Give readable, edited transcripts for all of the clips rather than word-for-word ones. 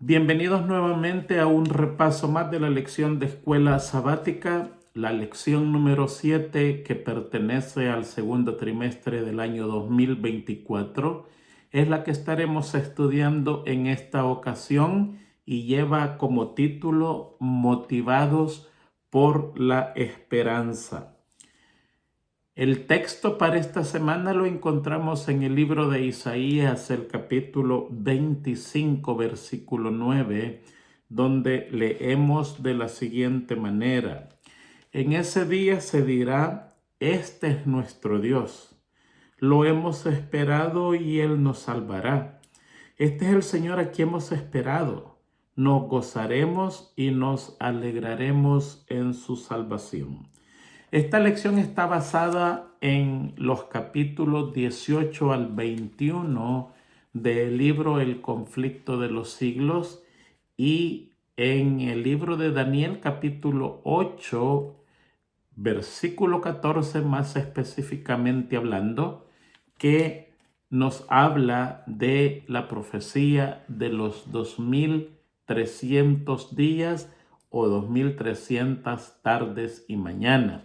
Bienvenidos nuevamente a un repaso más de la lección de escuela sabática, la lección número 7 que pertenece al segundo trimestre del año 2024. Es la que estaremos estudiando en esta ocasión y lleva como título Motivados por la Esperanza. El texto para esta semana lo encontramos en el libro de Isaías, el capítulo 25, versículo 9, donde leemos de la siguiente manera: En ese día se dirá, este es nuestro Dios. Lo hemos esperado y Él nos salvará. Este es el Señor a quien hemos esperado. Nos gozaremos y nos alegraremos en su salvación. Esta lección está basada en los capítulos 18 al 21 del libro El conflicto de los siglos y en el libro de Daniel capítulo 8, versículo 14 más específicamente hablando, que nos habla de la profecía de los 2300 días o 2300 tardes y mañanas.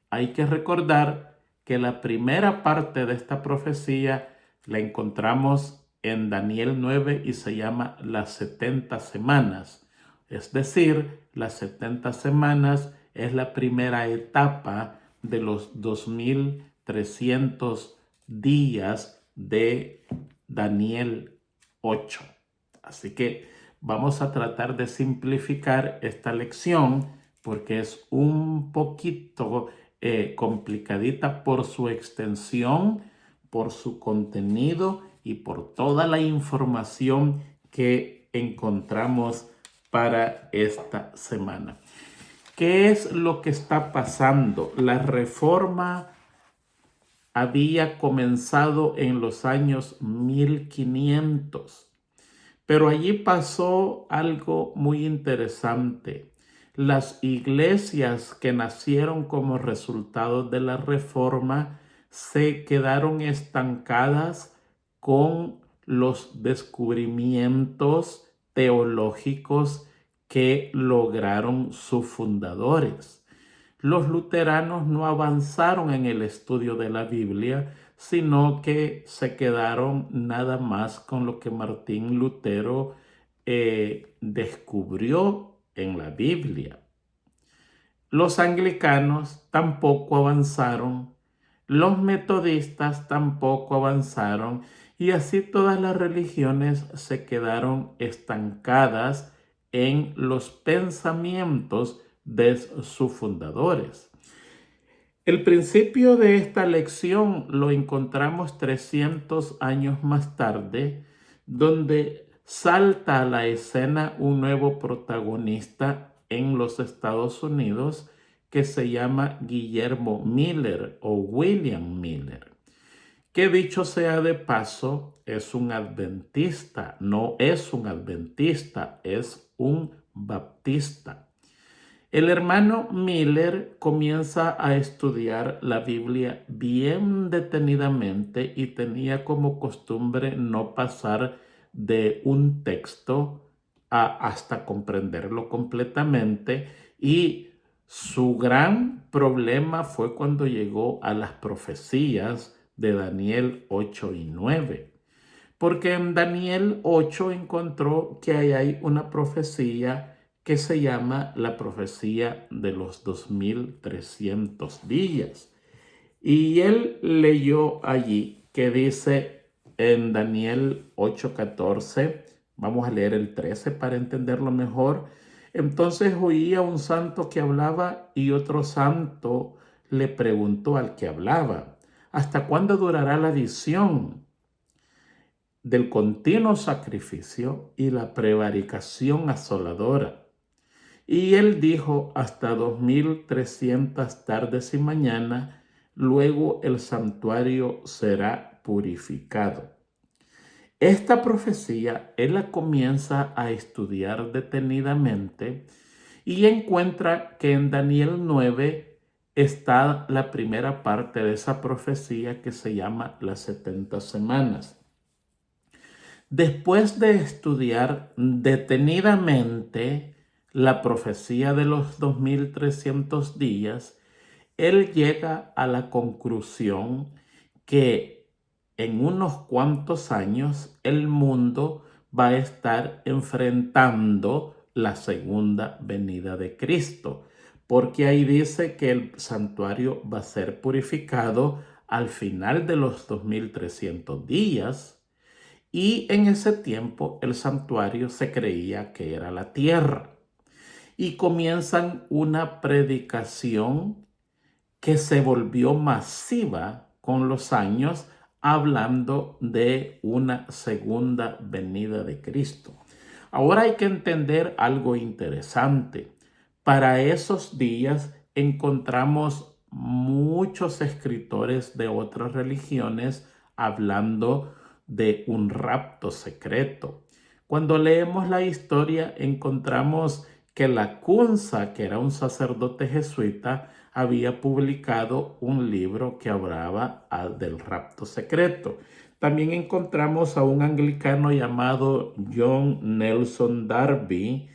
Hay que recordar que la primera parte de esta profecía la encontramos en Daniel 9 y se llama las 70 semanas. Es decir, las 70 semanas es la primera etapa de los 2300 días de Daniel 8. Así que vamos a tratar de simplificar esta lección porque es un poquito complicadita por su extensión, por su contenido y por toda la información que encontramos para esta semana. ¿Qué es lo que está pasando? La reforma había comenzado en los años 1500, pero allí pasó algo muy interesante. Las iglesias que nacieron como resultado de la reforma se quedaron estancadas con los descubrimientos teológicos que lograron sus fundadores. Los luteranos no avanzaron en el estudio de la Biblia, sino que se quedaron nada más con lo que Martín Lutero descubrió en la Biblia. Los anglicanos tampoco avanzaron, los metodistas tampoco avanzaron, y así todas las religiones se quedaron estancadas en los pensamientos de sus fundadores. El principio de esta lección lo encontramos 300 años más tarde, donde salta a la escena un nuevo protagonista en los Estados Unidos que se llama Guillermo Miller o William Miller, que dicho sea de paso, es un adventista, no es un adventista, es un baptista. El hermano Miller comienza a estudiar la Biblia bien detenidamente y tenía como costumbre no pasar de un texto hasta comprenderlo completamente, y su gran problema fue cuando llegó a las profecías de Daniel 8 y 9. Porque en Daniel 8 encontró que ahí hay una profecía que se llama la profecía de los 2300 días. Y él leyó allí que dice en Daniel 8:14, vamos a leer el 13 para entenderlo mejor. Entonces oía un santo que hablaba y otro santo le preguntó al que hablaba: ¿hasta cuándo durará la visión del continuo sacrificio y la prevaricación asoladora? Y él dijo: hasta 2300 tardes y mañanas, luego el santuario será purificado. Esta profecía él la comienza a estudiar detenidamente y encuentra que en Daniel 9 está la primera parte de esa profecía que se llama las 70 semanas. Después de estudiar detenidamente la profecía de los 2300 días, él llega a la conclusión que en unos cuantos años el mundo va a estar enfrentando la segunda venida de Cristo, porque ahí dice que el santuario va a ser purificado al final de los 2300 días, y en ese tiempo el santuario se creía que era la tierra. Y comienzan una predicación que se volvió masiva con los años, hablando de una segunda venida de Cristo. Ahora hay que entender algo interesante. Para esos días encontramos muchos escritores de otras religiones hablando de un rapto secreto. Cuando leemos la historia encontramos que Lacunza, que era un sacerdote jesuita, había publicado un libro que hablaba del rapto secreto. También encontramos a un anglicano llamado John Nelson Darby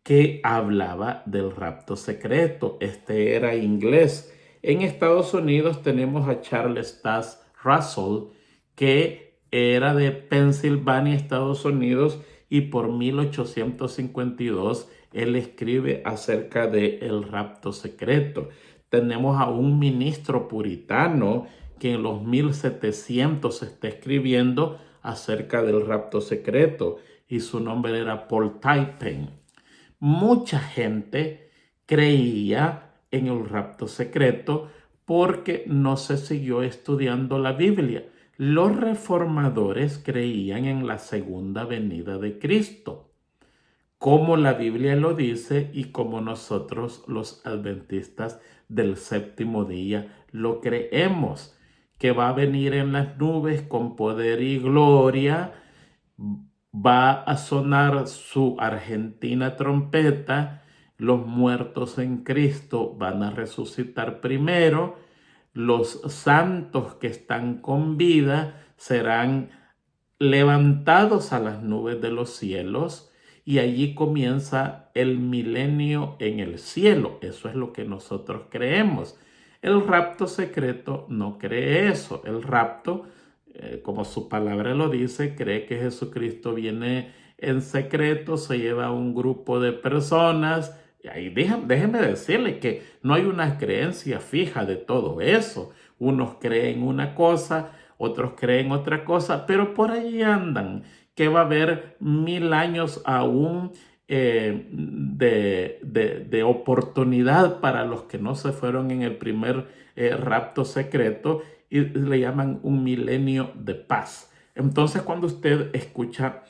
que hablaba del rapto secreto. Este era inglés. En Estados Unidos tenemos a Charles Taze Russell, que era de Pensilvania, Estados Unidos, y por 1852 él escribe acerca del rapto secreto. Tenemos a un ministro puritano que en los 1700 está escribiendo acerca del rapto secreto, y su nombre era Paul Typen. Mucha gente creía en el rapto secreto porque no se siguió estudiando la Biblia. Los reformadores creían en la segunda venida de Cristo, como la Biblia lo dice y como nosotros los adventistas del séptimo día lo creemos, que va a venir en las nubes con poder y gloria, va a sonar su argentina trompeta, los muertos en Cristo van a resucitar primero, los santos que están con vida serán levantados a las nubes de los cielos, y allí comienza el milenio en el cielo. Eso es lo que nosotros creemos. El rapto secreto no cree eso. El rapto, como su palabra lo dice, cree que Jesucristo viene en secreto, se lleva a un grupo de personas. Y ahí déjeme decirle que no hay una creencia fija de todo eso. Unos creen una cosa, otros creen otra cosa, pero por ahí andan, que va a haber 1000 años aún de oportunidad para los que no se fueron en el primer rapto secreto, y le llaman un milenio de paz. Entonces, cuando usted escucha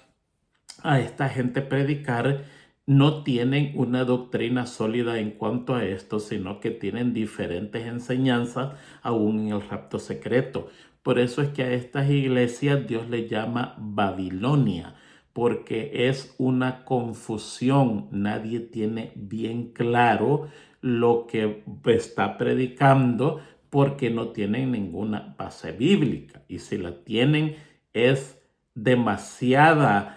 a esta gente predicar, no tienen una doctrina sólida en cuanto a esto, sino que tienen diferentes enseñanzas aún en el rapto secreto. Por eso es que a estas iglesias Dios le llama Babilonia, porque es una confusión. Nadie tiene bien claro lo que está predicando, porque no tienen ninguna base bíblica. Y si la tienen, es demasiada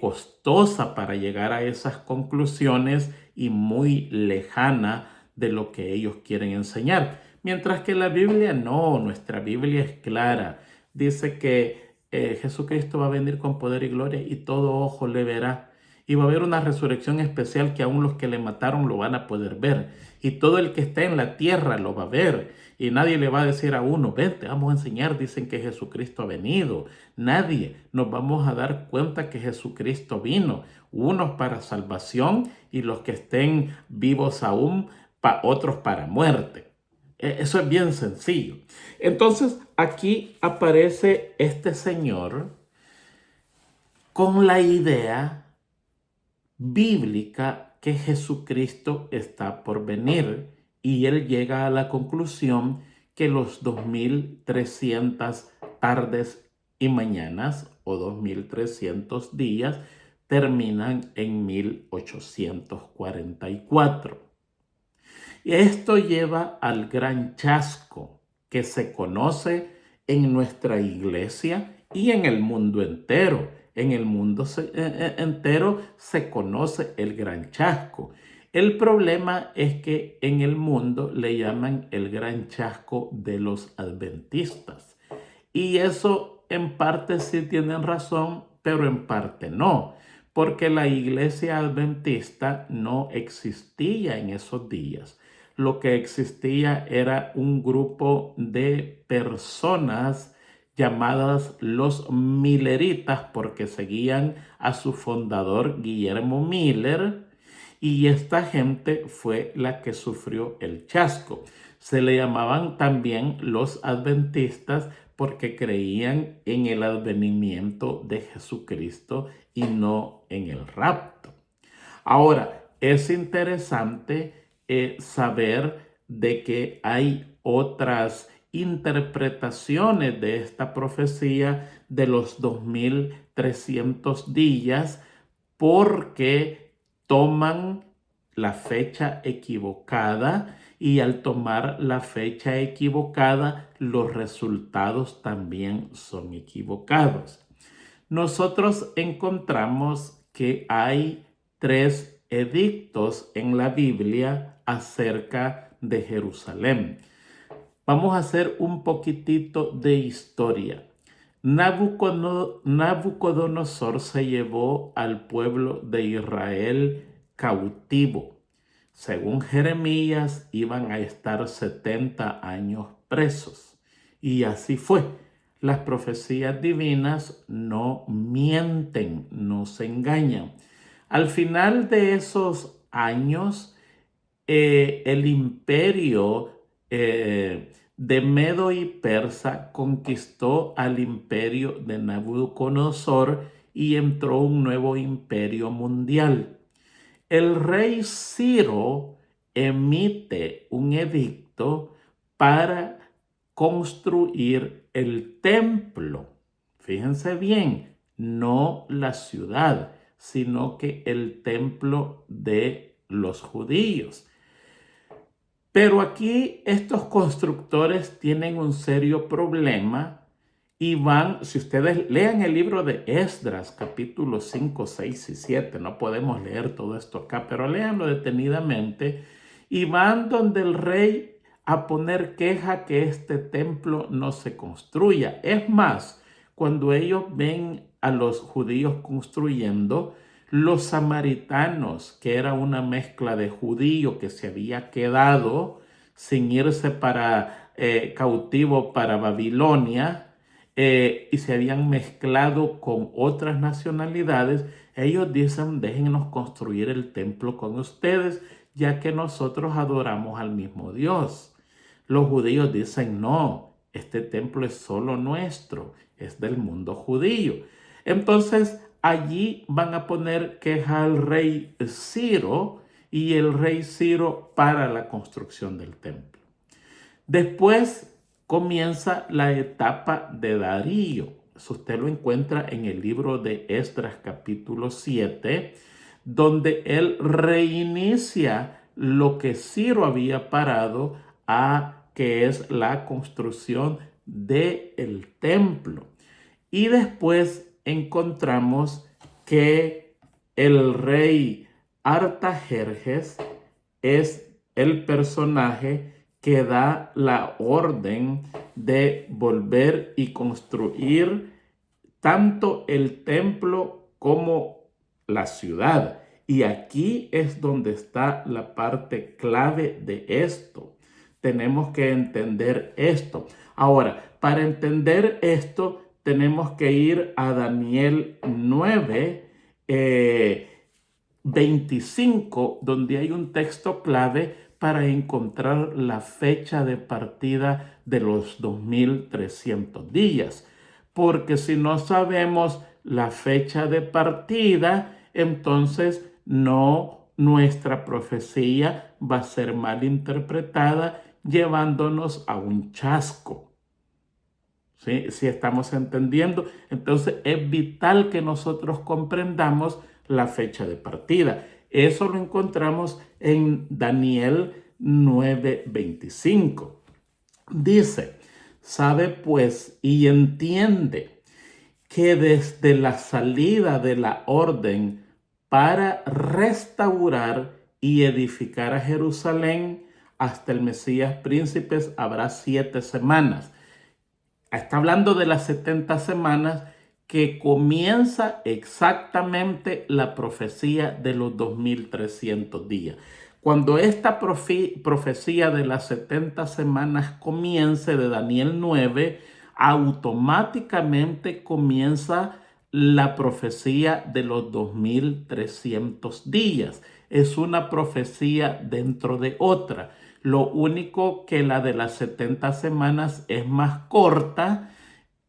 costosa para llegar a esas conclusiones y muy lejana de lo que ellos quieren enseñar. Mientras que la Biblia no, nuestra Biblia es clara. Dice que Jesucristo va a venir con poder y gloria y todo ojo le verá. Y va a haber una resurrección especial que aún los que le mataron lo van a poder ver. Y todo el que está en la tierra lo va a ver. Y nadie le va a decir a uno, ven, te vamos a enseñar, dicen que Jesucristo ha venido. Nadie. Nos vamos a dar cuenta que Jesucristo vino. Unos para salvación y los que estén vivos aún, otros para muerte. Eso es bien sencillo. Entonces aquí aparece este señor con la idea bíblica que Jesucristo está por venir, y él llega a la conclusión que los 2300 tardes y mañanas o 2300 días terminan en 1844. Y esto lleva al gran chasco que se conoce en nuestra iglesia y en el mundo entero. en el mundo entero se conoce el Gran Chasco. El problema es que en el mundo le llaman el Gran Chasco de los adventistas. Y eso en parte sí tienen razón, pero en parte no, porque la iglesia adventista no existía en esos días. Lo que existía era un grupo de personas llamadas los Milleritas, porque seguían a su fundador Guillermo Miller, y esta gente fue la que sufrió el chasco. Se le llamaban también los adventistas porque creían en el advenimiento de Jesucristo y no en el rapto. Ahora, es interesante saber de que hay otras interpretaciones de esta profecía de los 2300 días porque toman la fecha equivocada y al tomar la fecha equivocada, los resultados también son equivocados. Nosotros encontramos que hay 3 edictos en la Biblia acerca de Jerusalén. Vamos a hacer un poquitito de historia. Nabucodonosor se llevó al pueblo de Israel cautivo. Según Jeremías, iban a estar 70 años presos. Y así fue. Las profecías divinas no mienten, no se engañan. Al final de esos años, el imperio de Medo y Persa conquistó al imperio de Nabucodonosor y entró un nuevo imperio mundial. El rey Ciro emite un edicto para construir el templo. Fíjense bien, no la ciudad, sino que el templo de los judíos. Pero aquí estos constructores tienen un serio problema y van, si ustedes lean el libro de Esdras, capítulos 5, 6 y 7, no podemos leer todo esto acá, pero léanlo detenidamente, y van donde el rey a poner queja que este templo no se construya. Es más, cuando ellos ven a los judíos construyendo, los samaritanos, que era una mezcla de judío que se había quedado sin irse para cautivo para Babilonia, y se habían mezclado con otras nacionalidades, ellos dicen, déjennos construir el templo con ustedes, ya que nosotros adoramos al mismo Dios. Los judíos dicen, no, este templo es solo nuestro, es del mundo judío. Entonces, allí van a poner queja al rey Ciro y el rey Ciro para la construcción del templo. Después comienza la etapa de Darío. Eso usted lo encuentra en el libro de Esdras capítulo 7, donde él reinicia lo que Ciro había parado, que es la construcción del templo. Y después encontramos que el rey Artajerjes es el personaje que da la orden de volver y construir tanto el templo como la ciudad. Y aquí es donde está la parte clave de esto. Tenemos que entender esto. Ahora, para entender esto, tenemos que ir a Daniel 9, 25, donde hay un texto clave para encontrar la fecha de partida de los 2300 días. Porque si no sabemos la fecha de partida, entonces nuestra profecía va a ser mal interpretada, llevándonos a un chasco. ¿Sí? Si estamos entendiendo, entonces es vital que nosotros comprendamos la fecha de partida. Eso lo encontramos en Daniel 9:25. Dice, sabe pues y entiende que desde la salida de la orden para restaurar y edificar a Jerusalén hasta el Mesías príncipes habrá 7 semanas. Está hablando de las 70 semanas que comienza exactamente la profecía de los 2300 días. Cuando esta profecía de las 70 semanas comience de Daniel 9, automáticamente comienza la profecía de los 2300 días. Es una profecía dentro de otra. Lo único que la de las 70 semanas es más corta,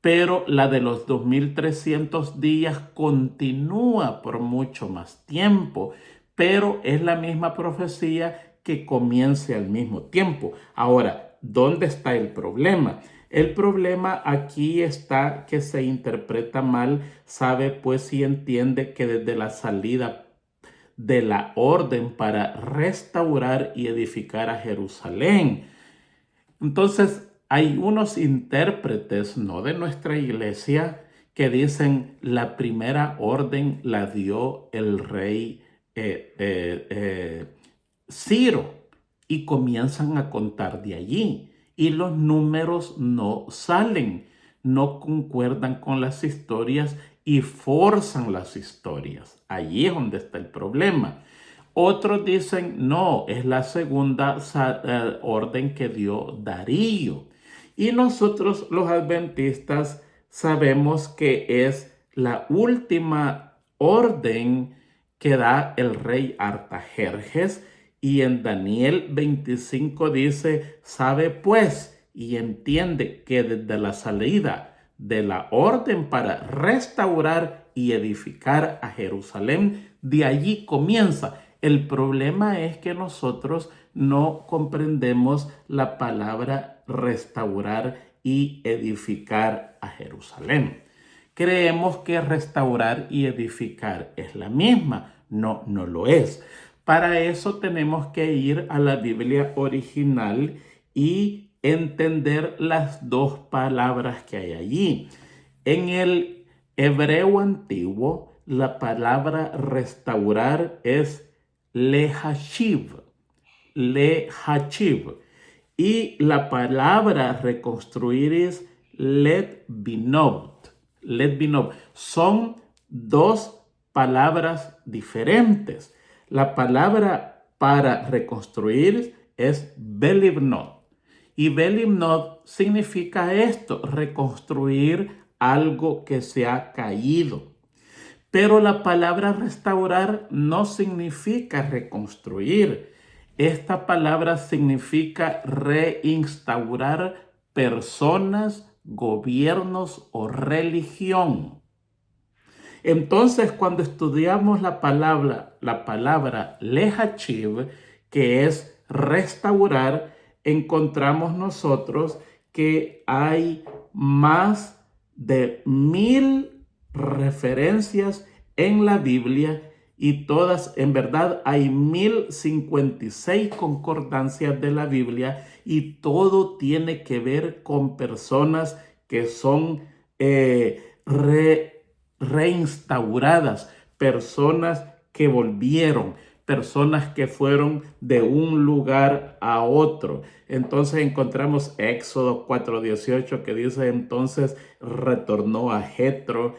pero la de los 2300 días continúa por mucho más tiempo, pero es la misma profecía que comience al mismo tiempo. Ahora, ¿dónde está el problema? El problema aquí está que se interpreta mal, sabe pues y entiende que desde la salida de la orden para restaurar y edificar a Jerusalén. Entonces, hay unos intérpretes, no de nuestra iglesia, que dicen la primera orden la dio el rey Ciro y comienzan a contar de allí y los números no salen, no concuerdan con las historias y forzan las historias. Allí es donde está el problema. Otros dicen, no, es la segunda orden que dio Darío. Y nosotros los adventistas sabemos que es la última orden que da el rey Artajerjes. Y en Daniel 25 dice, sabe pues y entiende que desde la salida de la orden para restaurar y edificar a Jerusalén, de allí comienza. El problema es que nosotros no comprendemos la palabra restaurar y edificar a Jerusalén. Creemos que restaurar y edificar es la misma. No, no lo es. Para eso tenemos que ir a la Biblia original y entender las dos palabras que hay allí. En el hebreo antiguo, la palabra restaurar es lehashiv, lehashiv. Y la palabra reconstruir es letbinov. Son dos palabras diferentes. La palabra para reconstruir es belibnot. Y belibnot significa esto, reconstruir algo que se ha caído. Pero la palabra restaurar no significa reconstruir. Esta palabra significa reinstaurar personas, gobiernos o religión. Entonces, cuando estudiamos la palabra lehachiv, que es restaurar, encontramos nosotros que hay más de 1000 referencias en la Biblia y todas, en verdad, hay 1056 concordancias de la Biblia y todo tiene que ver con personas que son reinstauradas, personas que volvieron, personas que fueron de un lugar a otro. Entonces encontramos Éxodo 4:18 que dice entonces retornó a Jetro.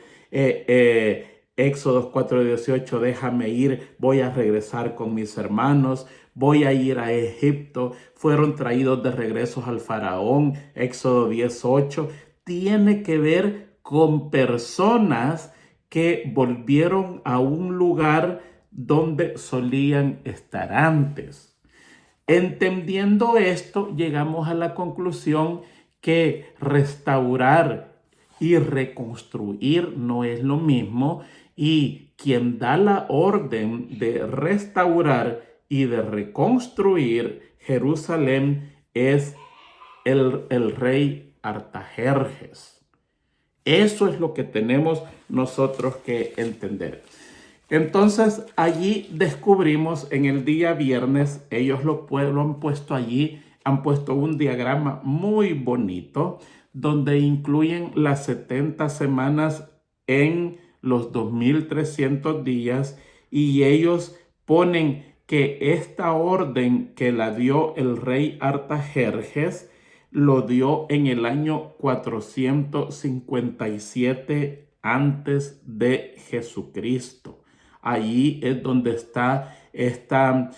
Éxodo 4:18, déjame ir, voy a regresar con mis hermanos, voy a ir a Egipto, fueron traídos de regreso al faraón. Éxodo 10:8 tiene que ver con personas que volvieron a un lugar donde solían estar antes. Entendiendo esto, llegamos a la conclusión que restaurar y reconstruir no es lo mismo y quien da la orden de restaurar y de reconstruir Jerusalén es el rey Artajerjes. Eso es lo que tenemos nosotros que entender. Entonces allí descubrimos en el día viernes, ellos lo han puesto allí, han puesto un diagrama muy bonito donde incluyen las 70 semanas en los 2300 días, y ellos ponen que esta orden que la dio el rey Artajerjes lo dio en el año 457 antes de Jesucristo. Allí es donde está esta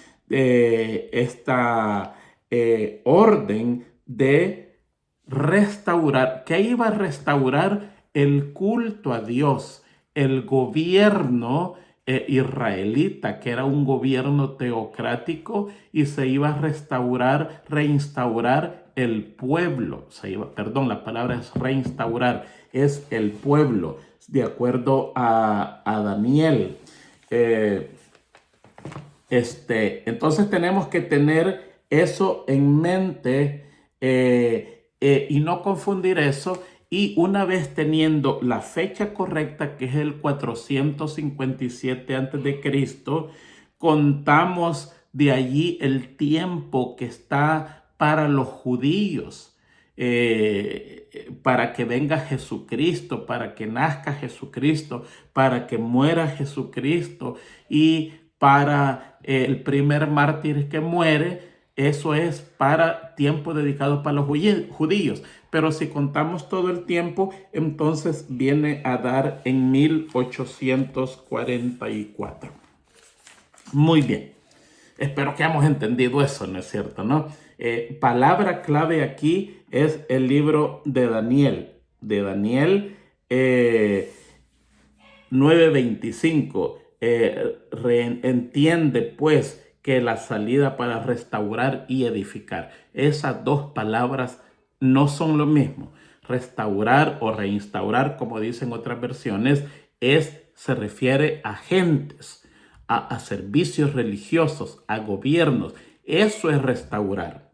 orden de restaurar, que iba a restaurar el culto a Dios, el gobierno israelita, que era un gobierno teocrático, y se iba a reinstaurar el pueblo. La palabra es reinstaurar, es el pueblo, de acuerdo a Daniel. Entonces tenemos que tener eso en mente, y no confundir eso. Y una vez teniendo la fecha correcta, que es el 457 a.C., contamos de allí el tiempo que está para los judíos, para que venga Jesucristo, para que nazca Jesucristo, para que muera Jesucristo, y para el primer mártir que muere. Eso es para tiempo dedicado para los judíos. Pero si contamos todo el tiempo, entonces viene a dar en 1844. Muy bien. Espero que hayamos entendido eso, ¿no es cierto? ¿No? Palabra clave aquí es el libro de Daniel. De Daniel 9:25. Entiende pues que la salida para restaurar y edificar. Esas dos palabras no son lo mismo. Restaurar o reinstaurar, como dicen otras versiones, se refiere a gentes, a servicios religiosos, a gobiernos. Eso es restaurar.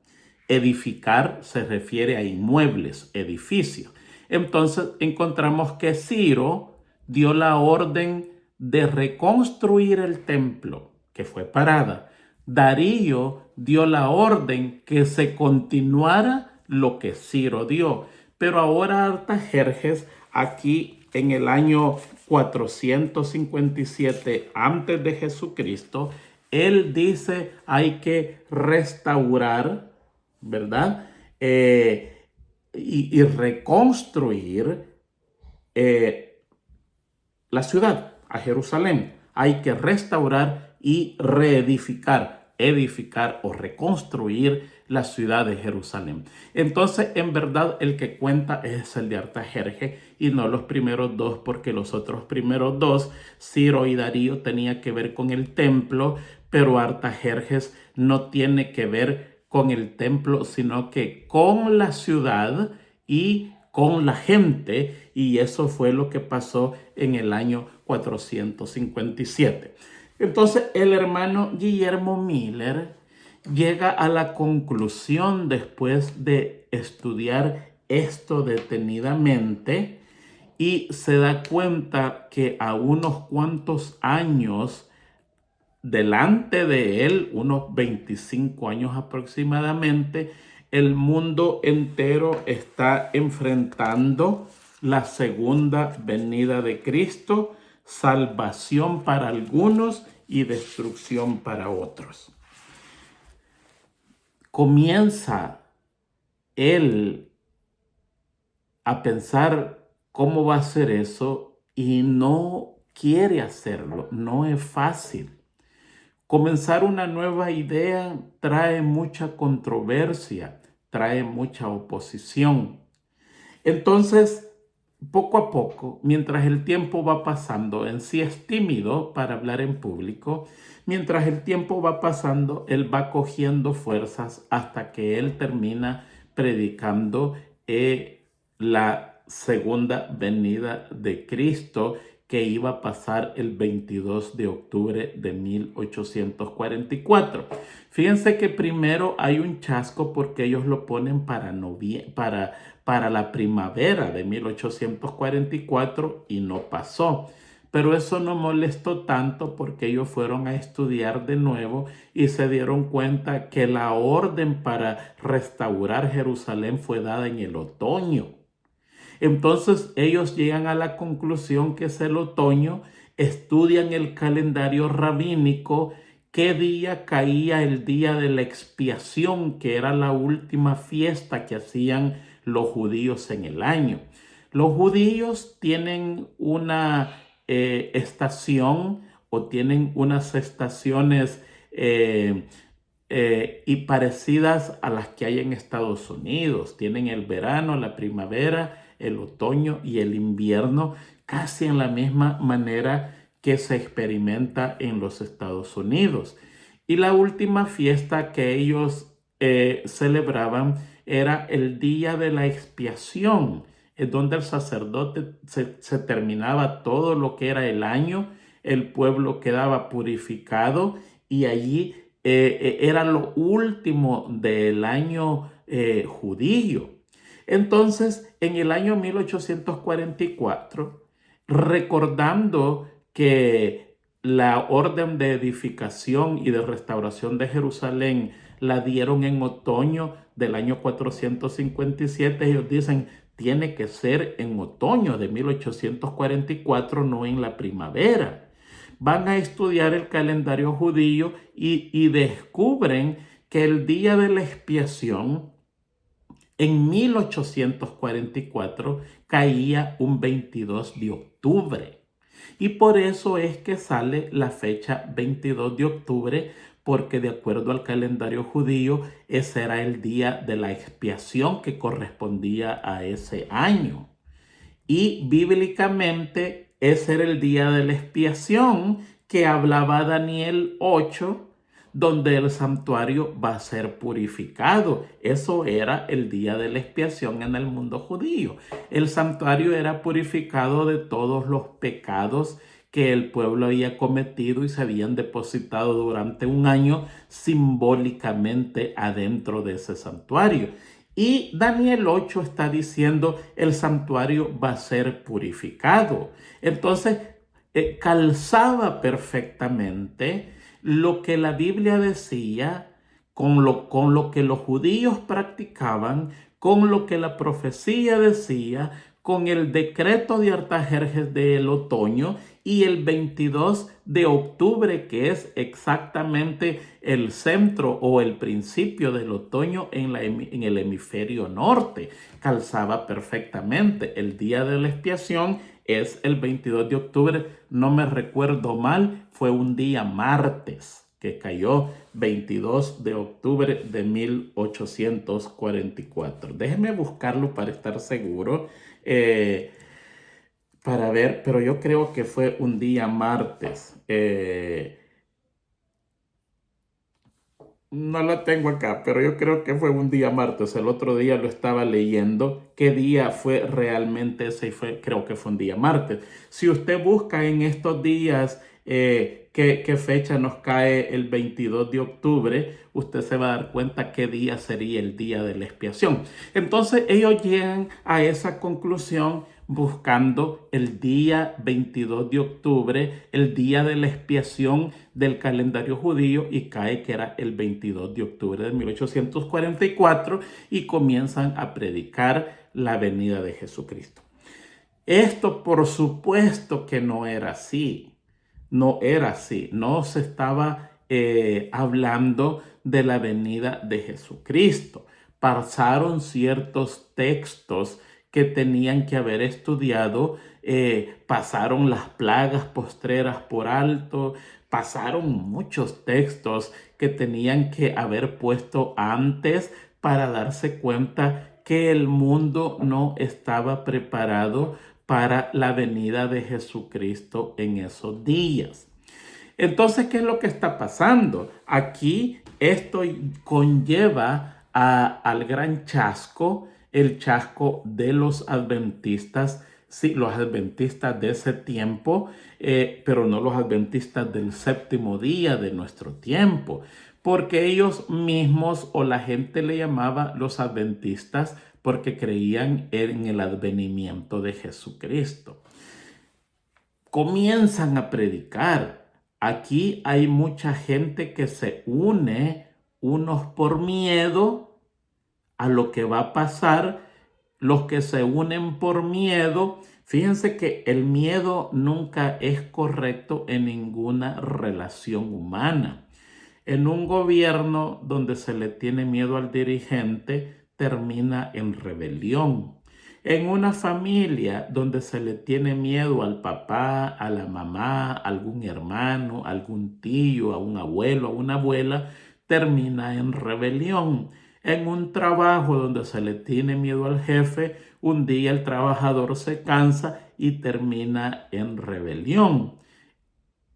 Edificar se refiere a inmuebles, edificios. Entonces encontramos que Ciro dio la orden de reconstruir el templo, que fue parada. Darío dio la orden que se continuara lo que Ciro dio. Pero ahora Artajerjes, aquí en el año 457 antes de Jesucristo, él dice hay que restaurar, ¿verdad? Y reconstruir la ciudad, a Jerusalén. Hay que restaurar y reedificar, edificar o reconstruir la ciudad de Jerusalén. Entonces, en verdad, el que cuenta es el de Artajerjes y no los primeros dos, porque los otros primeros dos, Ciro y Darío, tenía que ver con el templo, pero Artajerjes no tiene que ver con el templo, sino que con la ciudad y con la gente, y eso fue lo que pasó en el año 457. Entonces el hermano Guillermo Miller llega a la conclusión, después de estudiar esto detenidamente, y se da cuenta que a unos cuantos años delante de él, unos 25 años aproximadamente, el mundo entero está enfrentando la segunda venida de Cristo, salvación para algunos y destrucción para otros. Comienza él a pensar cómo va a ser eso y no quiere hacerlo, no es fácil. Comenzar una nueva idea trae mucha controversia, trae mucha oposición. Entonces, poco a poco, mientras el tiempo va pasando, en sí es tímido para hablar en público, mientras el tiempo va pasando, él va cogiendo fuerzas hasta que él termina predicando la segunda venida de Cristo, que iba a pasar el 22 de octubre de 1844. Fíjense que primero hay un chasco porque ellos lo ponen para la primavera de 1844 y no pasó. Pero eso no molestó tanto porque ellos fueron a estudiar de nuevo y se dieron cuenta que la orden para restaurar Jerusalén fue dada en el otoño. Entonces ellos llegan a la conclusión que es el otoño, estudian el calendario rabínico, qué día caía el día de la expiación, que era la última fiesta que hacían los judíos en el año. Los judíos tienen una estación o tienen unas estaciones y parecidas a las que hay en Estados Unidos. Tienen el verano, la primavera, el otoño y el invierno, casi en la misma manera que se experimenta en los Estados Unidos. Y la última fiesta que ellos celebraban era el día de la expiación, es donde el sacerdote se terminaba todo lo que era el año, el pueblo quedaba purificado y allí era lo último del año judío. Entonces, en el año 1844, recordando que la orden de edificación y de restauración de Jerusalén la dieron en otoño del año 457, ellos dicen, tiene que ser en otoño de 1844, no en la primavera. Van a estudiar el calendario judío y descubren que el día de la expiación en 1844 caía un 22 de octubre. Y por eso es que sale la fecha 22 de octubre, porque de acuerdo al calendario judío, ese era el día de la expiación que correspondía a ese año. Y bíblicamente ese era el día de la expiación que hablaba Daniel 8, donde el santuario va a ser purificado. Eso era el día de la expiación en el mundo judío. El santuario era purificado de todos los pecados que el pueblo había cometido y se habían depositado durante un año simbólicamente adentro de ese santuario. Y Daniel 8 está diciendo el santuario va a ser purificado. Entonces, calzaba perfectamente lo que la Biblia decía con lo que los judíos practicaban, con lo que la profecía decía, con el decreto de Artajerjes del otoño y el 22 de octubre, que es exactamente el centro o el principio del otoño en el hemisferio norte. Calzaba perfectamente. El día de la expiación es el 22 de octubre, no me recuerdo mal, fue un día martes que cayó 22 de octubre de 1844. Déjeme buscarlo para estar seguro, para ver, pero yo creo que fue un día martes. No la tengo acá, pero yo creo que fue un día martes. El otro día lo estaba leyendo. ¿Qué día fue realmente ese? Y creo que fue un día martes. Si usted busca en estos días qué fecha nos cae el 22 de octubre, usted se va a dar cuenta qué día sería el día de la expiación. Entonces ellos llegan a esa conclusión buscando el día 22 de octubre, el día de la expiación del calendario judío, y cae que era el 22 de octubre de 1844 y comienzan a predicar la venida de Jesucristo. Esto por supuesto que no era así, no era así, no se estaba hablando de la venida de Jesucristo. Pasaron ciertos textos que tenían que haber estudiado, pasaron las plagas postreras por alto, pasaron muchos textos que tenían que haber puesto antes para darse cuenta que el mundo no estaba preparado para la venida de Jesucristo en esos días. Entonces, ¿qué es lo que está pasando? Aquí esto conlleva al gran chasco, el chasco de los adventistas, sí, los adventistas de ese tiempo, pero no los adventistas del séptimo día de nuestro tiempo, porque ellos mismos o la gente le llamaba los adventistas porque creían en el advenimiento de Jesucristo. Comienzan a predicar. Aquí hay mucha gente que se une, unos por miedo a lo que va a pasar, los que se unen por miedo. Fíjense que el miedo nunca es correcto en ninguna relación humana. En un gobierno donde se le tiene miedo al dirigente, termina en rebelión. En una familia donde se le tiene miedo al papá, a la mamá, a algún hermano, a algún tío, a un abuelo, a una abuela, termina en rebelión. En un trabajo donde se le tiene miedo al jefe, un día el trabajador se cansa y termina en rebelión.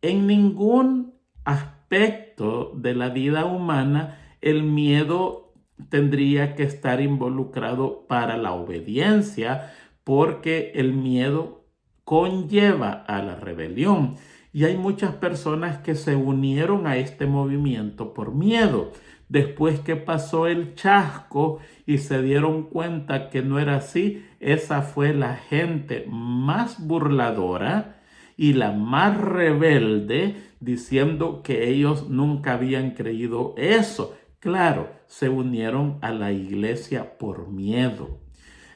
En ningún aspecto de la vida humana el miedo tendría que estar involucrado para la obediencia, porque el miedo conlleva a la rebelión. Y hay muchas personas que se unieron a este movimiento por miedo. Después que pasó el chasco y se dieron cuenta que no era así, esa fue la gente más burladora y la más rebelde, diciendo que ellos nunca habían creído eso. Claro, se unieron a la iglesia por miedo.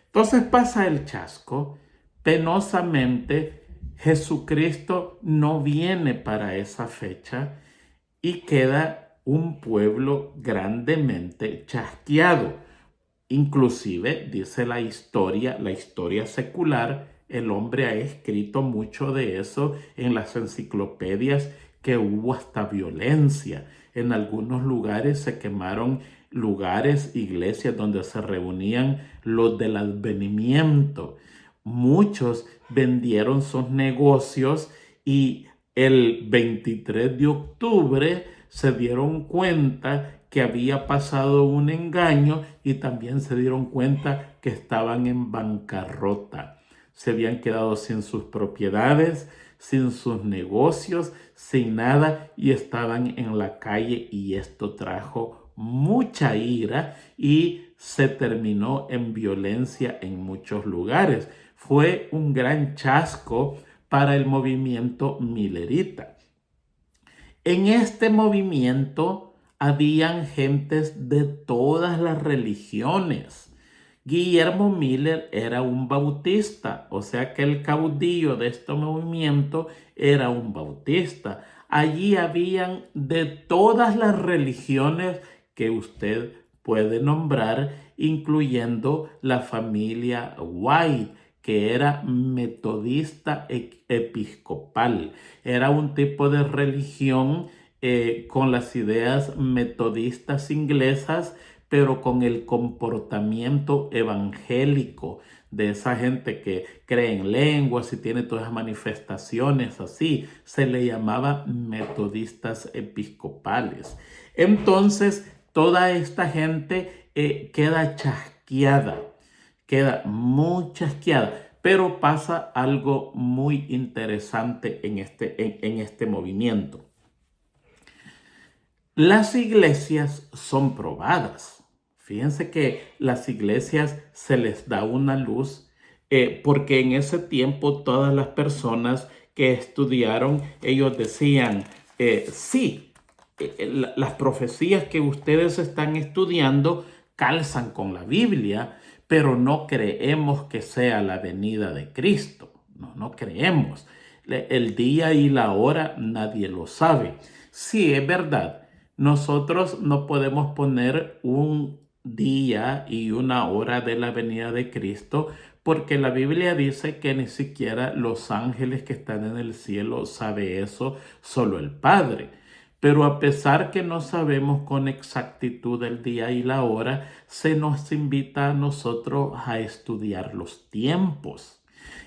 Entonces pasa el chasco. Penosamente, Jesucristo no viene para esa fecha y queda un pueblo grandemente chasqueado. Inclusive, dice la historia secular, el hombre ha escrito mucho de eso en las enciclopedias, que hubo hasta violencia. En algunos lugares se quemaron lugares, iglesias donde se reunían los del advenimiento. Muchos vendieron sus negocios y el 23 de octubre se dieron cuenta que había pasado un engaño y también se dieron cuenta que estaban en bancarrota. Se habían quedado sin sus propiedades, sin sus negocios, sin nada, y estaban en la calle, y esto trajo mucha ira y se terminó en violencia en muchos lugares. Fue un gran chasco para el movimiento milerita. En este movimiento habían gentes de todas las religiones. Guillermo Miller era un bautista, o sea que el caudillo de este movimiento era un bautista. Allí habían de todas las religiones que usted puede nombrar, incluyendo la familia White, que era metodista episcopal. Era un tipo de religión con las ideas metodistas inglesas, pero con el comportamiento evangélico de esa gente que cree en lenguas y tiene todas las manifestaciones así. Se le llamaba metodistas episcopales. Entonces, toda esta gente queda chasqueada, queda muy chasqueada, pero pasa algo muy interesante en este movimiento. Las iglesias son probadas. Fíjense que las iglesias se les da una luz, porque en ese tiempo todas las personas que estudiaron, ellos decían, sí, las profecías que ustedes están estudiando calzan con la Biblia, pero no creemos que sea la venida de Cristo. No creemos. El día y la hora nadie lo sabe. Sí, es verdad. Nosotros no podemos poner un día y una hora de la venida de Cristo, porque la Biblia dice que ni siquiera los ángeles que están en el cielo sabe eso, solo el Padre. Pero a pesar que no sabemos con exactitud el día y la hora, se nos invita a nosotros a estudiar los tiempos.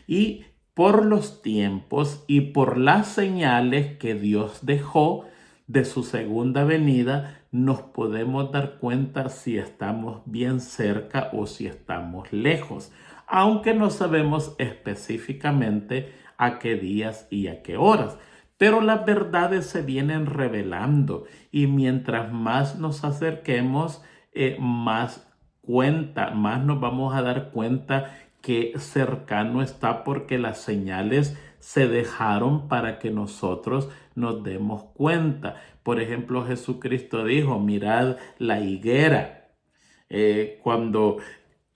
Y por los tiempos y por las señales que Dios dejó de su segunda venida, nos podemos dar cuenta si estamos bien cerca o si estamos lejos, aunque no sabemos específicamente a qué días y a qué horas. Pero las verdades se vienen revelando, y mientras más nos acerquemos, más nos vamos a dar cuenta que cercano está, porque las señales se dejaron para que nosotros nos demos cuenta. Por ejemplo, Jesucristo dijo: mirad la higuera. Cuando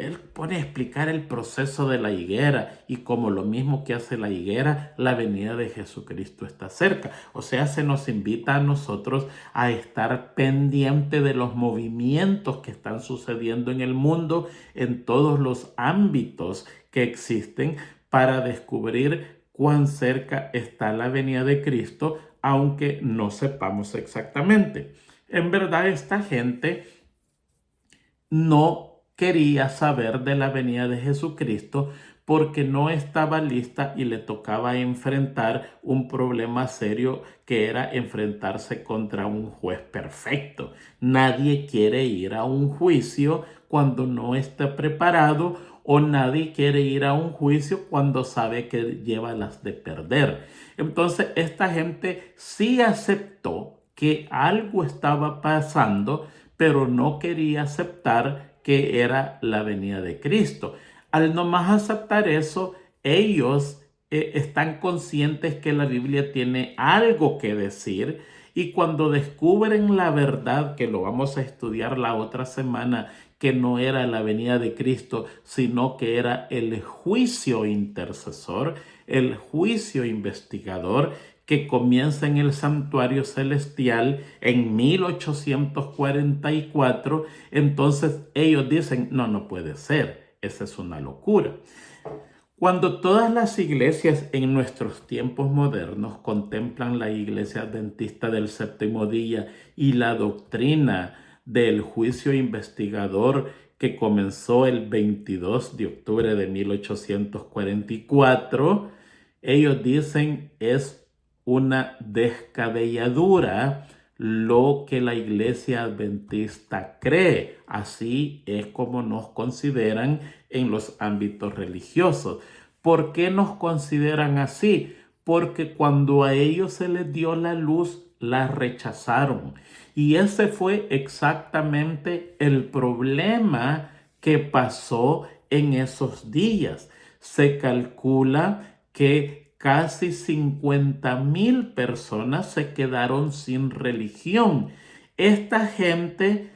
él pone a explicar el proceso de la higuera y como lo mismo que hace la higuera, la venida de Jesucristo está cerca. O sea, se nos invita a nosotros a estar pendiente de los movimientos que están sucediendo en el mundo, en todos los ámbitos que existen, para descubrir cuán cerca está la venida de Cristo, aunque no sepamos exactamente. En verdad, esta gente no quería saber de la venida de Jesucristo porque no estaba lista y le tocaba enfrentar un problema serio, que era enfrentarse contra un juez perfecto. Nadie quiere ir a un juicio cuando no está preparado, o nadie quiere ir a un juicio cuando sabe que lleva las de perder. Entonces esta gente sí aceptó que algo estaba pasando, pero no quería aceptar que era la venida de Cristo. Al nomás aceptar eso, ellos están conscientes que la Biblia tiene algo que decir, y cuando descubren la verdad, que lo vamos a estudiar la otra semana, que no era la venida de Cristo, sino que era el juicio intercesor, el juicio investigador, que comienza en el santuario celestial en 1844, entonces ellos dicen, no, no puede ser, esa es una locura. Cuando todas las iglesias en nuestros tiempos modernos contemplan la iglesia adventista del séptimo día y la doctrina del juicio investigador que comenzó el 22 de octubre de 1844, ellos dicen es una descabelladura lo que la iglesia adventista cree. Así es como nos consideran en los ámbitos religiosos. ¿Por qué nos consideran así? Porque cuando a ellos se les dio la luz, la rechazaron. Y ese fue exactamente el problema que pasó en esos días. Se calcula que casi 50,000 personas se quedaron sin religión. Esta gente,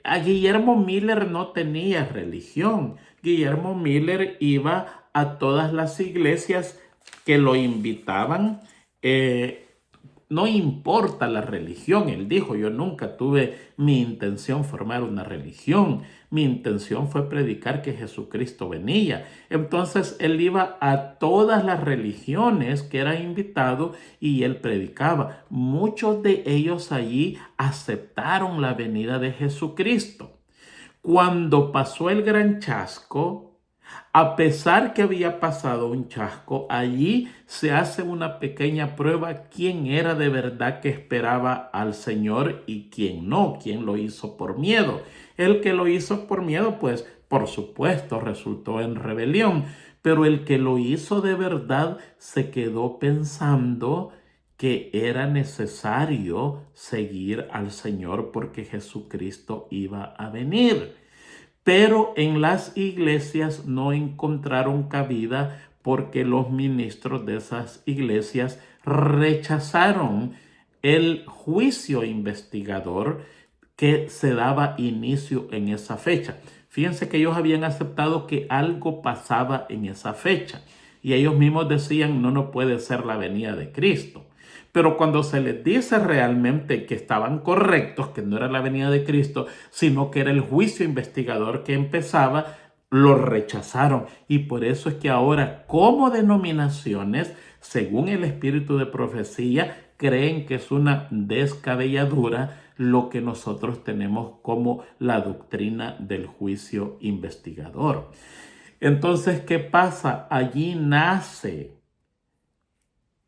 a Guillermo Miller no tenía religión. Guillermo Miller iba a todas las iglesias que lo invitaban. No importa la religión, él dijo, yo nunca tuve mi intención formar una religión, mi intención fue predicar que Jesucristo venía. Entonces él iba a todas las religiones que era invitado y él predicaba. Muchos de ellos allí aceptaron la venida de Jesucristo. Cuando pasó el gran chasco, a pesar que había pasado un chasco, allí se hace una pequeña prueba quién era de verdad que esperaba al Señor y quién no, quién lo hizo por miedo. El que lo hizo por miedo, pues por supuesto resultó en rebelión, pero el que lo hizo de verdad se quedó pensando que era necesario seguir al Señor porque Jesucristo iba a venir. Pero en las iglesias no encontraron cabida porque los ministros de esas iglesias rechazaron el juicio investigador que se daba inicio en esa fecha. Fíjense que ellos habían aceptado que algo pasaba en esa fecha y ellos mismos decían, no, no puede ser la venida de Cristo. Pero cuando se les dice realmente que estaban correctos, que no era la venida de Cristo, sino que era el juicio investigador que empezaba, lo rechazaron. Y por eso es que ahora, como denominaciones, según el espíritu de profecía, creen que es una descabelladura lo que nosotros tenemos como la doctrina del juicio investigador. Entonces, ¿qué pasa? Allí nace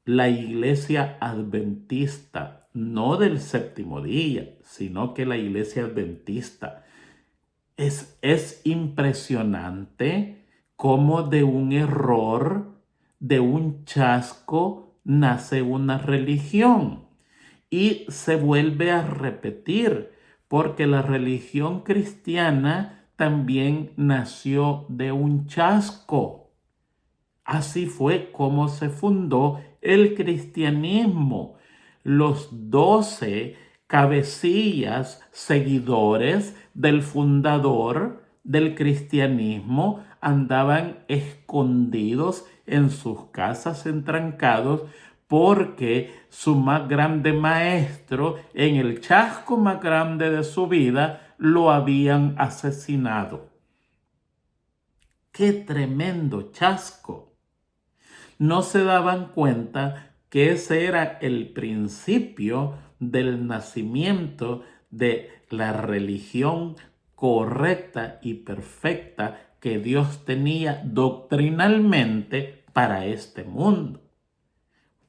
la iglesia adventista, no del séptimo día, sino que la iglesia adventista. Es impresionante cómo de un error, de un chasco, nace una religión y se vuelve a repetir, porque la religión cristiana también nació de un chasco. Así fue como se fundó el cristianismo. Los 12 cabecillas seguidores del fundador del cristianismo andaban escondidos en sus casas, entrancados, porque su más grande maestro, en el chasco más grande de su vida, lo habían asesinado. ¡Qué tremendo chasco! No se daban cuenta que ese era el principio del nacimiento de la religión correcta y perfecta que Dios tenía doctrinalmente para este mundo.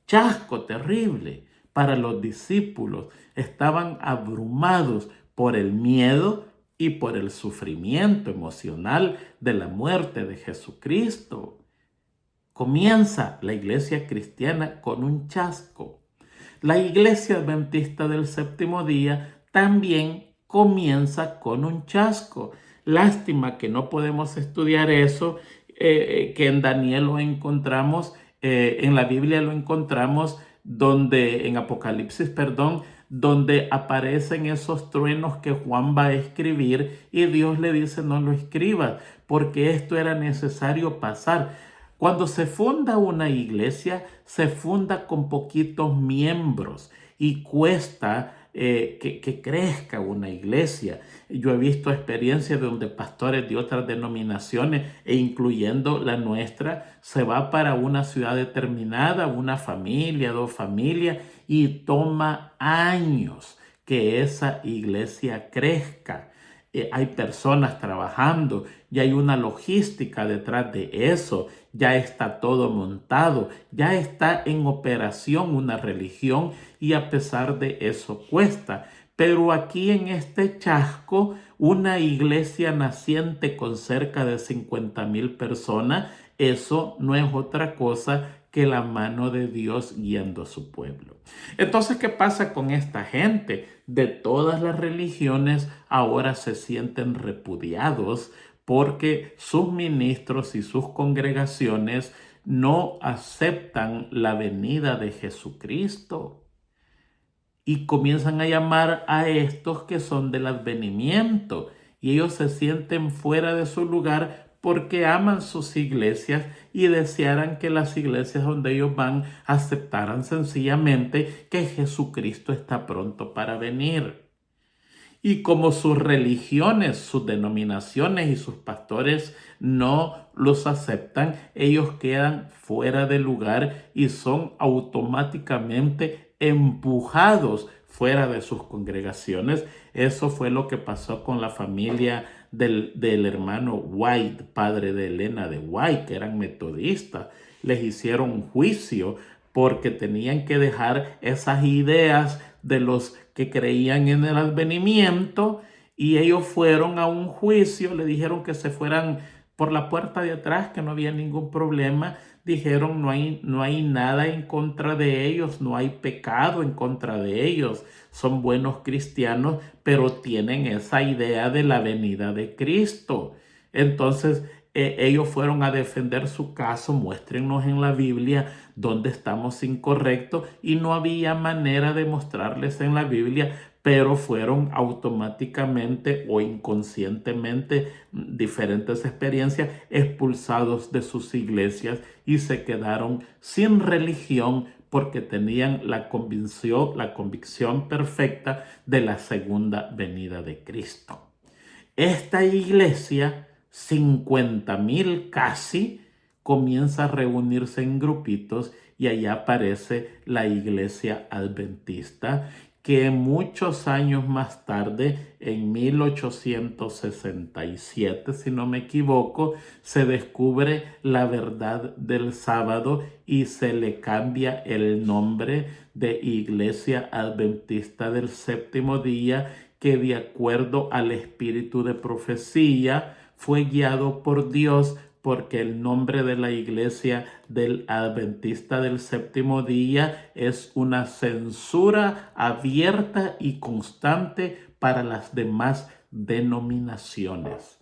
Chasco terrible para los discípulos. Estaban abrumados por el miedo y por el sufrimiento emocional de la muerte de Jesucristo. Comienza la iglesia cristiana con un chasco. La iglesia adventista del séptimo día también comienza con un chasco. Lástima que no podemos estudiar eso, que en Daniel lo encontramos, en la Biblia lo encontramos, en Apocalipsis, perdón, donde aparecen esos truenos que Juan va a escribir y Dios le dice no lo escribas porque esto era necesario pasar. Cuando se funda una iglesia, se funda con poquitos miembros y cuesta que crezca una iglesia. Yo he visto experiencias donde pastores de otras denominaciones, e incluyendo la nuestra, se va para una ciudad determinada, una familia, dos familias, y toma años que esa iglesia crezca. Hay personas trabajando, ya hay una logística detrás de eso, ya está todo montado, ya está en operación una religión y a pesar de eso cuesta. Pero aquí en este chasco, una iglesia naciente con cerca de 50,000 personas, eso no es otra cosa que la mano de Dios guiando a su pueblo. Entonces, ¿qué pasa con esta gente? De todas las religiones ahora se sienten repudiados porque sus ministros y sus congregaciones no aceptan la venida de Jesucristo y comienzan a llamar a estos que son del advenimiento y ellos se sienten fuera de su lugar porque aman sus iglesias y desearan que las iglesias donde ellos van aceptaran sencillamente que Jesucristo está pronto para venir. Y como sus religiones, sus denominaciones y sus pastores no los aceptan, ellos quedan fuera de lugar y son automáticamente empujados fuera de sus congregaciones. Eso fue lo que pasó con la familia del hermano White, padre de Elena de White, que eran metodistas. Les hicieron un juicio porque tenían que dejar esas ideas de los que creían en el advenimiento y ellos fueron a un juicio, le dijeron que se fueran por la puerta de atrás, que no había ningún problema. Dijeron no hay nada en contra de ellos, no hay pecado en contra de ellos, son buenos cristianos, pero tienen esa idea de la venida de Cristo. Entonces ellos fueron a defender su caso, muéstrenos en la Biblia donde estamos incorrectos, y no había manera de mostrarles en la Biblia, pero fueron automáticamente o inconscientemente, diferentes experiencias, expulsados de sus iglesias y se quedaron sin religión porque tenían la convicción perfecta de la segunda venida de Cristo. Esta iglesia, 50,000 casi, comienza a reunirse en grupitos y allá aparece la iglesia adventista que muchos años más tarde, en 1867, si no me equivoco, se descubre la verdad del sábado y se le cambia el nombre de Iglesia Adventista del Séptimo Día, que de acuerdo al espíritu de profecía fue guiado por Dios, porque el nombre de la iglesia del Adventista del Séptimo Día es una censura abierta y constante para las demás denominaciones.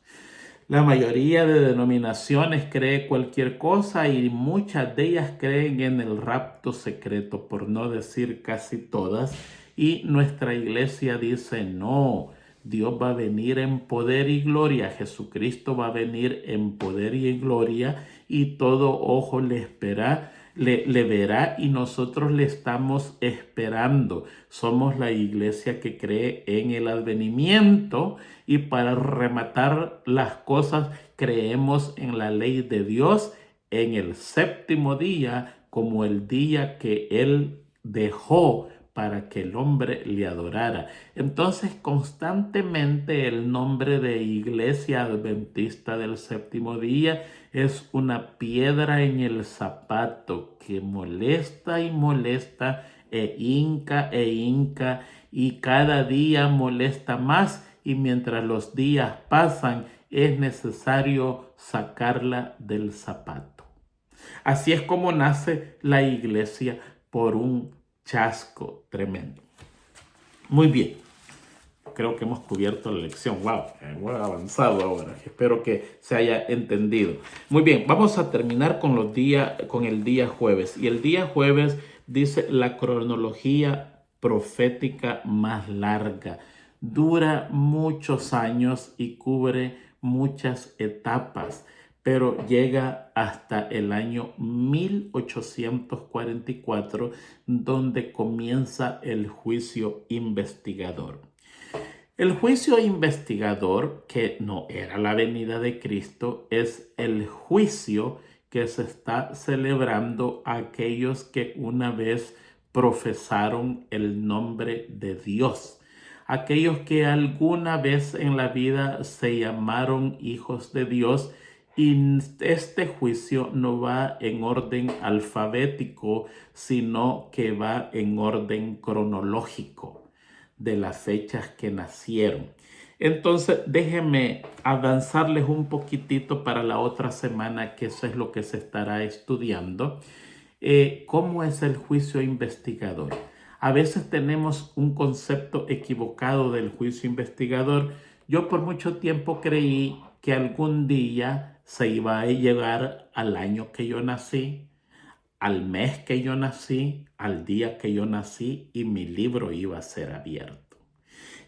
La mayoría de denominaciones cree cualquier cosa y muchas de ellas creen en el rapto secreto, por no decir casi todas. Y nuestra iglesia dice no, Dios va a venir en poder y gloria. Jesucristo va a venir en poder y en gloria y todo ojo le espera. Le verá y nosotros le estamos esperando. Somos la iglesia que cree en el advenimiento y para rematar las cosas creemos en la ley de Dios en el séptimo día como el día que Él dejó para que el hombre le adorara. Entonces, constantemente el nombre de Iglesia Adventista del Séptimo Día es una piedra en el zapato que molesta y molesta e hinca y cada día molesta más y mientras los días pasan es necesario sacarla del zapato. Así es como nace la iglesia por un chasco tremendo. Muy bien, creo que hemos cubierto la lección. Wow, hemos avanzado ahora. Espero que se haya entendido. Muy bien, vamos a terminar con el día jueves. Y el día jueves dice la cronología profética más larga. Dura muchos años y cubre muchas etapas, pero llega hasta el año 1844, donde comienza el juicio investigador. El juicio investigador, que no era la venida de Cristo, es el juicio que se está celebrando a aquellos que una vez profesaron el nombre de Dios. Aquellos que alguna vez en la vida se llamaron hijos de Dios, y este juicio no va en orden alfabético, sino que va en orden cronológico de las fechas que nacieron. Entonces, déjenme avanzarles un poquitito para la otra semana, que eso es lo que se estará estudiando. ¿Cómo es el juicio investigador? A veces tenemos un concepto equivocado del juicio investigador. Yo por mucho tiempo creí que algún día se iba a llegar al año que yo nací, al mes que yo nací, al día que yo nací y mi libro iba a ser abierto.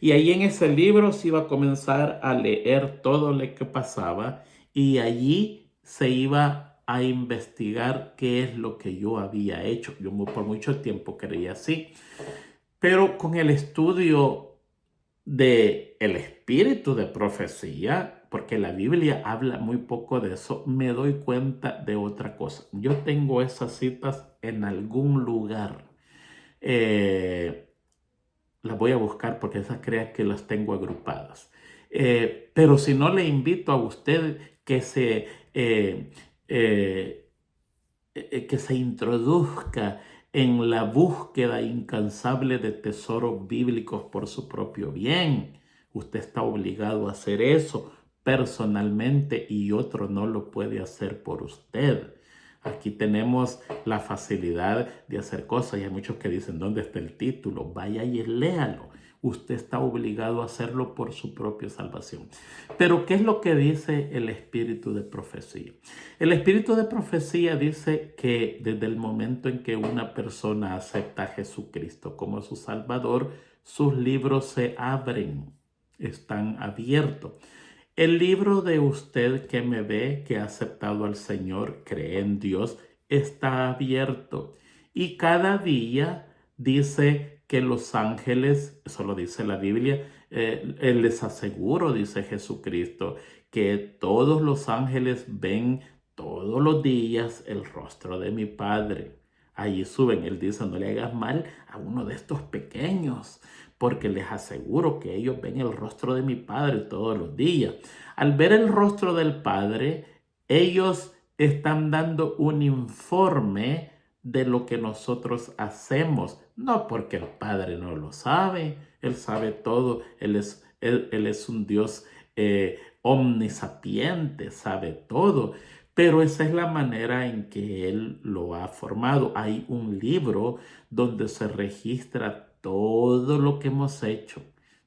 Y ahí en ese libro se iba a comenzar a leer todo lo que pasaba y allí se iba a investigar qué es lo que yo había hecho. Yo por mucho tiempo creía así, pero con el estudio del espíritu de profecía, porque la Biblia habla muy poco de eso, me doy cuenta de otra cosa. Yo tengo esas citas en algún lugar. Las voy a buscar porque esas crea que las tengo agrupadas. Pero si no, le invito a usted eh, eh, que se introduzca en la búsqueda incansable de tesoros bíblicos por su propio bien. Usted está obligado a hacer eso personalmente y otro no lo puede hacer por usted. Aquí tenemos la facilidad de hacer cosas y hay muchos que dicen, ¿dónde está el título? Vaya y léalo. Usted está obligado a hacerlo por su propia salvación. Pero, ¿qué es lo que dice el espíritu de profecía? El espíritu de profecía dice que desde el momento en que una persona acepta a Jesucristo como su Salvador, sus libros se abren, están abiertos. El libro de usted que me ve, que ha aceptado al Señor, cree en Dios, está abierto. Y cada día dice que los ángeles, eso lo dice la Biblia, les aseguro, dice Jesucristo, que todos los ángeles ven todos los días el rostro de mi Padre. Allí suben, él dice, no le hagas mal a uno de estos pequeños, porque les aseguro que ellos ven el rostro de mi Padre todos los días. Al ver el rostro del Padre, ellos están dando un informe de lo que nosotros hacemos, no porque el Padre no lo sabe, Él sabe todo, Él es un Dios omnisapiente, sabe todo, pero esa es la manera en que Él lo ha formado. Hay un libro donde se registra todo lo que hemos hecho,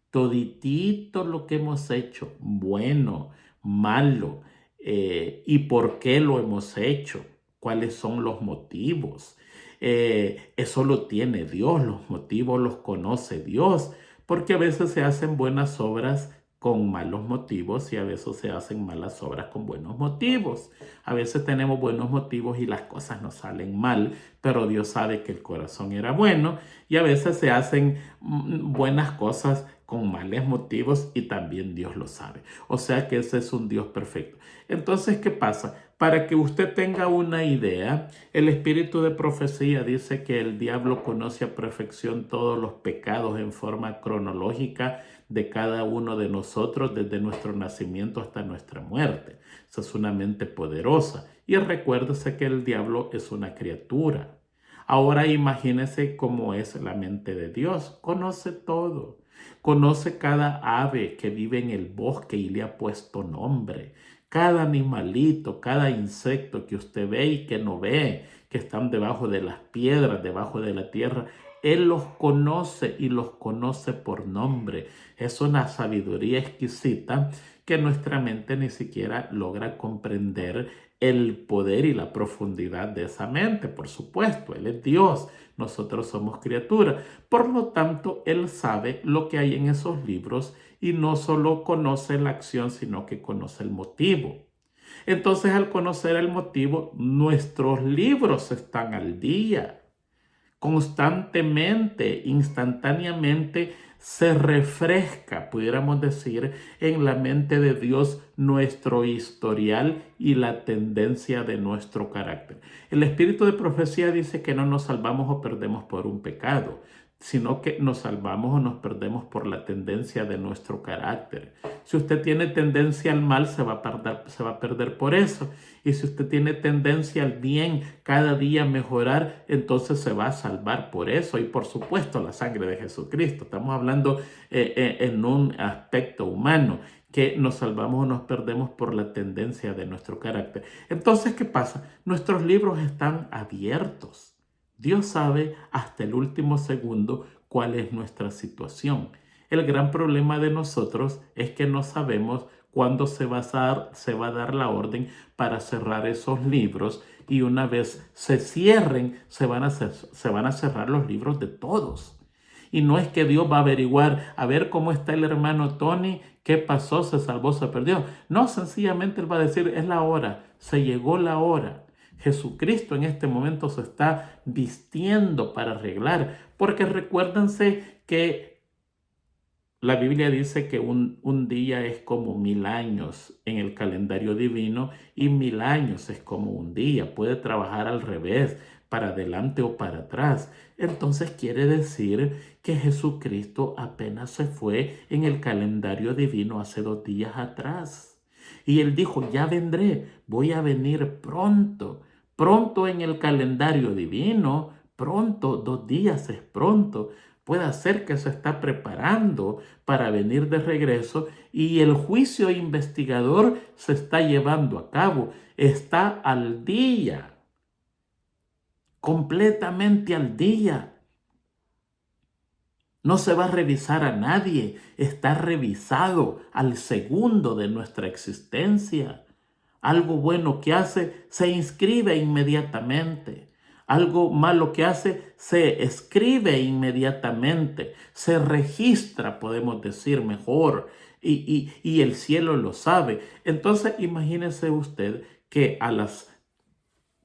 toditito lo que hemos hecho, bueno, malo, y por qué lo hemos hecho, cuáles son los motivos. Eso lo tiene Dios, los motivos los conoce Dios, porque a veces se hacen buenas obras con malos motivos y a veces se hacen malas obras con buenos motivos. A veces tenemos buenos motivos y las cosas nos salen mal, pero Dios sabe que el corazón era bueno, y a veces se hacen buenas cosas con malos motivos y también Dios lo sabe. O sea que ese es un Dios perfecto. Entonces, ¿qué pasa? Para que usted tenga una idea, el espíritu de profecía dice que el diablo conoce a perfección todos los pecados en forma cronológica de cada uno de nosotros desde nuestro nacimiento hasta nuestra muerte. Esa es una mente poderosa. Y recuérdese que el diablo es una criatura. Ahora imagínese cómo es la mente de Dios. Conoce todo. Conoce cada ave que vive en el bosque y le ha puesto nombre. Cada animalito, cada insecto que usted ve y que no ve, que están debajo de las piedras, debajo de la tierra, Él los conoce y los conoce por nombre. Es una sabiduría exquisita que nuestra mente ni siquiera logra comprender el poder y la profundidad de esa mente. Por supuesto, Él es Dios, nosotros somos criaturas. Por lo tanto, Él sabe lo que hay en esos libros y no solo conoce la acción, sino que conoce el motivo. Entonces, al conocer el motivo, nuestros libros están al día. Constantemente, instantáneamente, se refresca, pudiéramos decir, en la mente de Dios nuestro historial y la tendencia de nuestro carácter. El espíritu de profecía dice que no nos salvamos o perdemos por un pecado, sino que nos salvamos o nos perdemos por la tendencia de nuestro carácter. Si usted tiene tendencia al mal, se va a perder por eso. Y si usted tiene tendencia al bien, cada día mejorar, entonces se va a salvar por eso. Y por supuesto la sangre de Jesucristo. Estamos hablando en un aspecto humano, que nos salvamos o nos perdemos por la tendencia de nuestro carácter. Entonces, ¿qué pasa? Nuestros libros están abiertos. Dios sabe hasta el último segundo cuál es nuestra situación. El gran problema de nosotros es que no sabemos cuándo se va a dar la orden para cerrar esos libros, y una vez se cierren, se van a cerrar los libros de todos. Y no es que Dios va a averiguar, a ver cómo está el hermano Tony, qué pasó, se salvó, se perdió. No, sencillamente Él va a decir, es la hora, se llegó la hora. Jesucristo en este momento se está vistiendo para arreglar, porque recuérdense que la Biblia dice que un día es como 1000 años en el calendario divino, y 1000 años es como un día. Puede trabajar al revés, para adelante o para atrás. Entonces quiere decir que Jesucristo apenas se fue en el calendario divino hace 2 días atrás. Y Él dijo, ya vendré, voy a venir pronto. Pronto en el calendario divino, pronto, 2 días es pronto. Puede ser que se está preparando para venir de regreso, y el juicio investigador se está llevando a cabo. Está al día, completamente al día. No se va a revisar a nadie, está revisado al segundo de nuestra existencia. Algo bueno que hace, se inscribe inmediatamente. Algo malo que hace, se escribe inmediatamente. Se registra, podemos decir mejor, y el cielo lo sabe. Entonces, imagínese usted que a las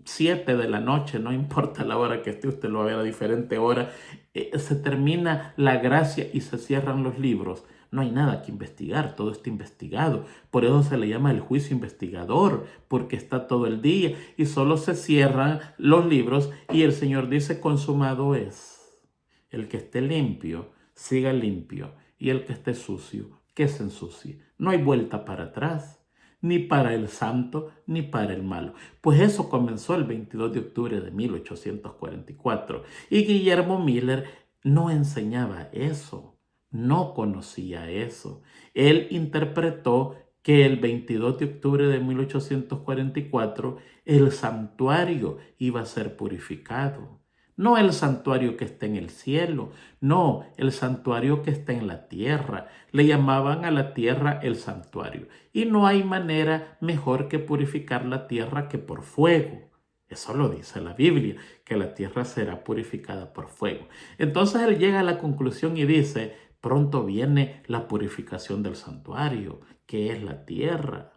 7 de la noche, no importa la hora que esté, usted lo va a ver a diferente hora, se termina la gracia y se cierran los libros. No hay nada que investigar, todo está investigado. Por eso se le llama el juicio investigador, porque está todo el día y solo se cierran los libros y el Señor dice, consumado es. El que esté limpio, siga limpio, y el que esté sucio, que se ensucie. No hay vuelta para atrás, ni para el santo, ni para el malo. Pues eso comenzó el 22 de octubre de 1844. Y Guillermo Miller no enseñaba eso, no conocía eso. Él interpretó que el 22 de octubre de 1844 el santuario iba a ser purificado. No el santuario que está en el cielo, no, el santuario que está en la tierra. Le llamaban a la tierra el santuario. Y no hay manera mejor que purificar la tierra que por fuego. Eso lo dice la Biblia, que la tierra será purificada por fuego. Entonces él llega a la conclusión y dice, Pronto viene la purificación del santuario, que es la tierra.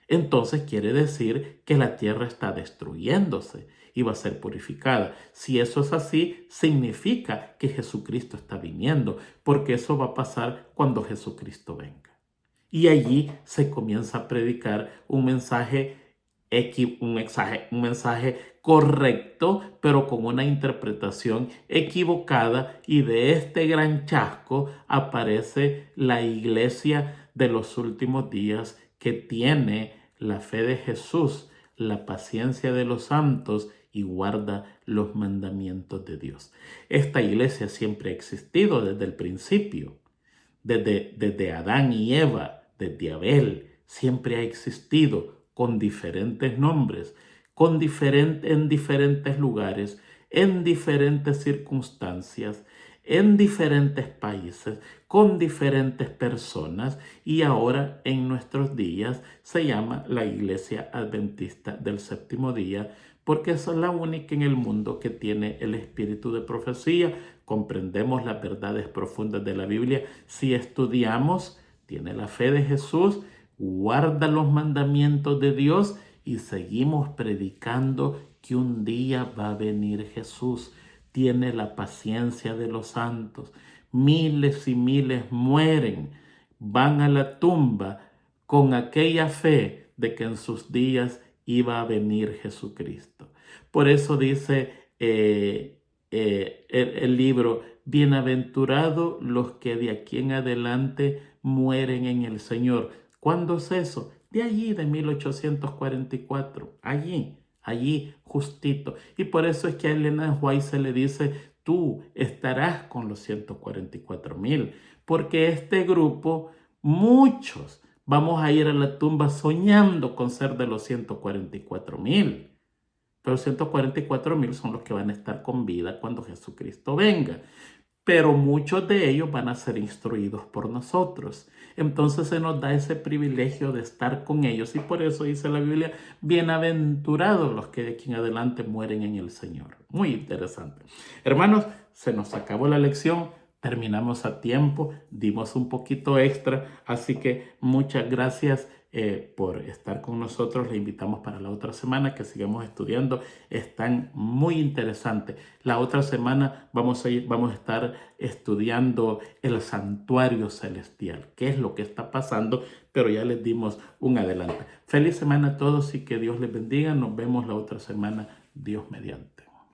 Entonces quiere decir que la tierra está destruyéndose y va a ser purificada. Si eso es así, significa que Jesucristo está viniendo, porque eso va a pasar cuando Jesucristo venga. Y allí se comienza a predicar un mensaje correcto, pero con una interpretación equivocada, y de este gran chasco aparece la iglesia de los últimos días, que tiene la fe de Jesús, la paciencia de los santos y guarda los mandamientos de Dios. Esta iglesia siempre ha existido desde el principio, desde Adán y Eva, desde Abel, siempre ha existido con diferentes nombres, en diferentes lugares, en diferentes circunstancias, en diferentes países, con diferentes personas, y ahora en nuestros días se llama la Iglesia Adventista del Séptimo Día, porque es la única en el mundo que tiene el espíritu de profecía. Comprendemos las verdades profundas de la Biblia si estudiamos, tiene la fe de Jesús, guarda los mandamientos de Dios, y seguimos predicando que un día va a venir Jesús. Tiene la paciencia de los santos. Miles y miles mueren, van a la tumba con aquella fe de que en sus días iba a venir Jesucristo. Por eso dice el libro: bienaventurados los que de aquí en adelante mueren en el Señor. ¿Cuándo es eso? De allí, de 1844, allí justito. Y por eso es que a Elena White se le dice: tú estarás con los 144,000, porque este grupo, muchos, vamos a ir a la tumba soñando con ser de los 144,000. Pero 144,000 son los que van a estar con vida cuando Jesucristo venga. Pero muchos de ellos van a ser instruidos por nosotros. Entonces se nos da ese privilegio de estar con ellos, y por eso dice la Biblia: bienaventurados los que de aquí en adelante mueren en el Señor. Muy interesante. Hermanos, se nos acabó la lección. Terminamos a tiempo, dimos un poquito extra, así que muchas gracias por estar con nosotros. Le invitamos para la otra semana que sigamos estudiando. Están muy interesantes. La otra semana vamos a estar estudiando el santuario celestial, qué es lo que está pasando, pero ya les dimos un adelanto. Feliz semana a todos y que Dios les bendiga. Nos vemos la otra semana, Dios mediante.